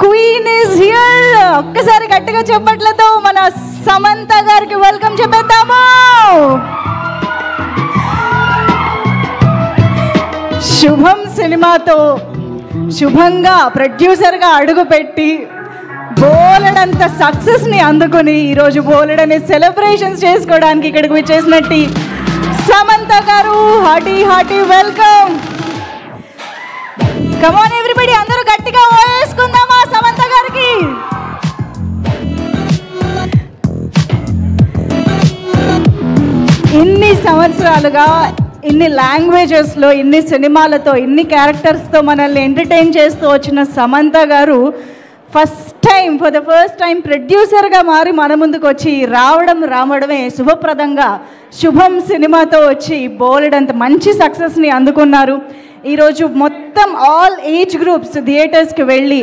Queen is here. ఒక్కసారి గట్టిగా చెప్పట్లతో మన సమంత గారికి వెల్కమ్ చెప్పేద్దాము. శుభం సినిమాతో శుభంగా ప్రొడ్యూసర్గా అడుగుపెట్టి బోలెడంత సక్సెస్ని అందుకుని ఈరోజు బోలెడని సెలబ్రేషన్స్ చేసుకోవడానికి ఇక్కడికి వచ్చేసినట్టు సమంత గారు, hearty hearty welcome. Come on everybody, అందరూ గట్టిగా వేసుకుందామా సమంత గారికి. ఇన్ని సంవత్సరాలుగా ఇన్ని లాంగ్వేజెస్లో ఇన్ని సినిమాలతో ఇన్ని క్యారెక్టర్స్తో మనల్ని ఎంటర్టైన్ చేస్తూ వచ్చిన సమంత గారు ఫర్ ద ఫస్ట్ టైం ప్రొడ్యూసర్గా మారి మన ముందుకు వచ్చి రావడమే శుభప్రదంగా శుభం సినిమాతో వచ్చి బోలెడంత మంచి సక్సెస్ని అందుకున్నారు. ఈరోజు మొత్తం ఆల్ ఏజ్ గ్రూప్స్ థియేటర్స్కి వెళ్ళి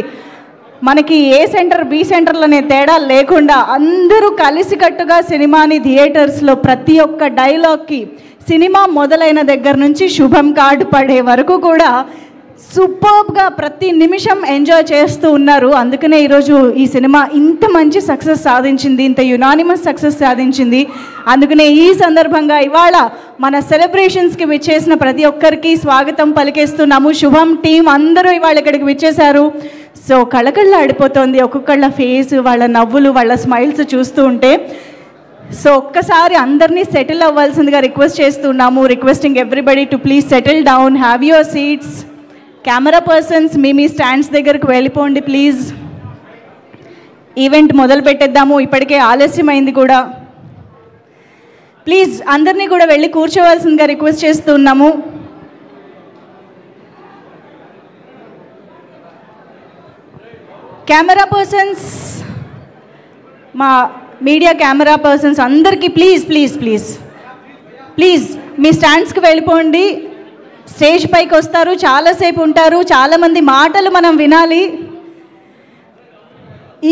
మనకి ఏ సెంటర్ బి సెంటర్లనే తేడా లేకుండా అందరూ కలిసికట్టుగా సినిమాని థియేటర్స్లో ప్రతి ఒక్క డైలాగ్కి సినిమా మొదలైన దగ్గర నుంచి శుభం కార్డు పడే వరకు కూడా సూపర్బ్గా ప్రతి నిమిషం ఎంజాయ్ చేస్తూ ఉన్నారు. అందుకనే ఈరోజు ఈ సినిమా ఇంత మంచి సక్సెస్ సాధించింది, ఇంత యునానిమస్ సక్సెస్ సాధించింది. అందుకనే ఈ సందర్భంగా ఇవాళ మన సెలబ్రేషన్స్కి విచ్చేసిన ప్రతి ఒక్కరికి స్వాగతం పలికేస్తున్నాము. శుభం టీం అందరూ ఇవాళ ఇక్కడికి విచ్చేశారు. సో కళకళ్ళ ఆడిపోతుంది ఒక్కొక్కళ్ళ ఫేస్, వాళ్ళ నవ్వులు, వాళ్ళ స్మైల్స్ చూస్తూ ఉంటే. సో ఒక్కసారి అందరినీ సెటిల్ అవ్వాల్సిందిగా రిక్వెస్ట్ చేస్తున్నాము. Requesting everybody to please settle down, have your seats. Camera persons me stands దగ్గరకు వెళ్ళిపోండి ప్లీజ్. ఈవెంట్ మొదలు పెట్టేద్దాము, ఇప్పటికే ఆలస్యమైంది కూడా. ప్లీజ్ అందరినీ కూడా వెళ్ళి కూర్చోవలసిందిగా రిక్వెస్ట్ చేస్తున్నాము. కెమెరా పర్సన్స్, మా మీడియా కెమెరా పర్సన్స్ అందరికీ ప్లీజ్ ప్లీజ్ ప్లీజ్ ప్లీజ్ మీ స్టాండ్స్కి వెళ్ళిపోండి. స్టేజ్ పైకి వస్తారు, చాలాసేపు ఉంటారు, చాలామంది మాటలు మనం వినాలి.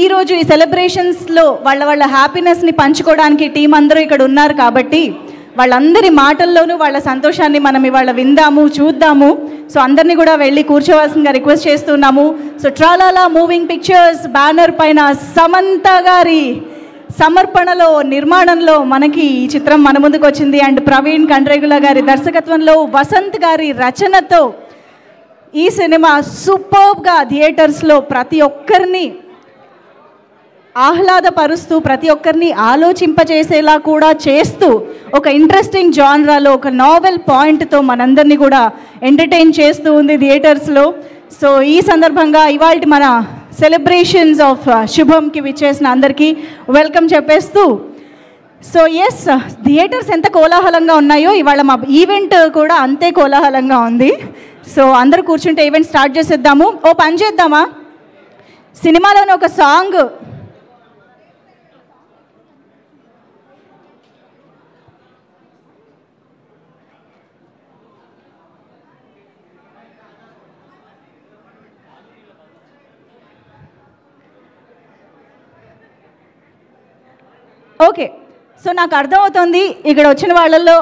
ఈరోజు ఈ సెలబ్రేషన్స్లో వాళ్ళ హ్యాపీనెస్ని పంచుకోవడానికి టీం అందరూ ఇక్కడ ఉన్నారు కాబట్టి వాళ్ళందరి మాటల్లోనూ వాళ్ళ సంతోషాన్ని మనం ఇవాళ విందాము, చూద్దాము. సో అందరినీ కూడా వెళ్ళి కూర్చోవాల్సిందిగా రిక్వెస్ట్ చేస్తున్నాము. సో ట్రాలాలా మూవింగ్ పిక్చర్స్ బ్యానర్ పైన సమంత గారి సమర్పణలో నిర్మాణంలో మనకి ఈ చిత్రం మన ముందుకు వచ్చింది. అండ్ ప్రవీణ్ కండ్రేగుల గారి దర్శకత్వంలో వసంత్ గారి రచనతో ఈ సినిమా సూపర్బ్గా థియేటర్స్లో ప్రతి ఒక్కరిని ఆహ్లాదపరుస్తూ ప్రతి ఒక్కరిని ఆలోచింపజేసేలా కూడా చేస్తూ ఒక ఇంట్రెస్టింగ్ జాన్రాలో ఒక నావెల్ పాయింట్తో మనందరినీ కూడా ఎంటర్టైన్ చేస్తూ ఉంది థియేటర్స్లో. సో ఈ సందర్భంగా ఇవాళ మన సెలబ్రేషన్స్ ఆఫ్ శుభంకి విచ్చేసిన అందరికీ వెల్కమ్ చెప్పేస్తూ, సో ఎస్ థియేటర్స్ ఎంత కోలాహలంగా ఉన్నాయో ఇవాళ మా ఈవెంట్ కూడా అంతే కోలాహలంగా ఉంది. సో అందరూ కూర్చుంటే ఈవెంట్ స్టార్ట్ చేసేద్దాము. ఓ పని చేద్దామా, సినిమాలోని ఒక సాంగ్ ఓకే. సో నాకు అర్థమవుతుంది ఇక్కడ వచ్చిన వాళ్ళల్లో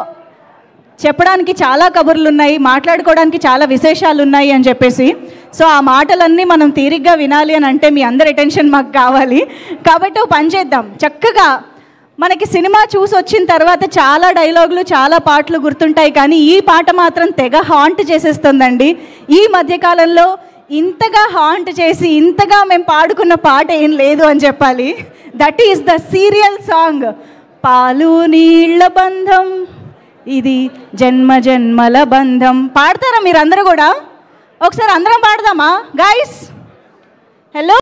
చెప్పడానికి చాలా కబుర్లు ఉన్నాయి, మాట్లాడుకోవడానికి చాలా విశేషాలు ఉన్నాయి అని చెప్పేసి. సో ఆ మాటలన్నీ మనం తీరిగ్గా వినాలి అని అంటే మీ అందరి అటెన్షన్ మాకు కావాలి. కాబట్టి ఓ పని చేద్దాం, చక్కగా మనకి సినిమా చూసి వచ్చిన తర్వాత చాలా డైలాగులు చాలా పాటలు గుర్తుంటాయి, కానీ ఈ పాట మాత్రం తెగ హాంట్ చేసేస్తుందండి. ఈ మధ్యకాలంలో ఇంతగా హాంట్ చేసి ఇంతగా మేము పాడుకున్న పాట ఏం లేదు అని చెప్పాలి. That is the serial song పాలు నీళ్ల బంధం, ఇది జన్మ జన్మల బంధం. పాడతారా మీరందరూ కూడా? ఒకసారి అందరం పాడదామా గైస్? హలో.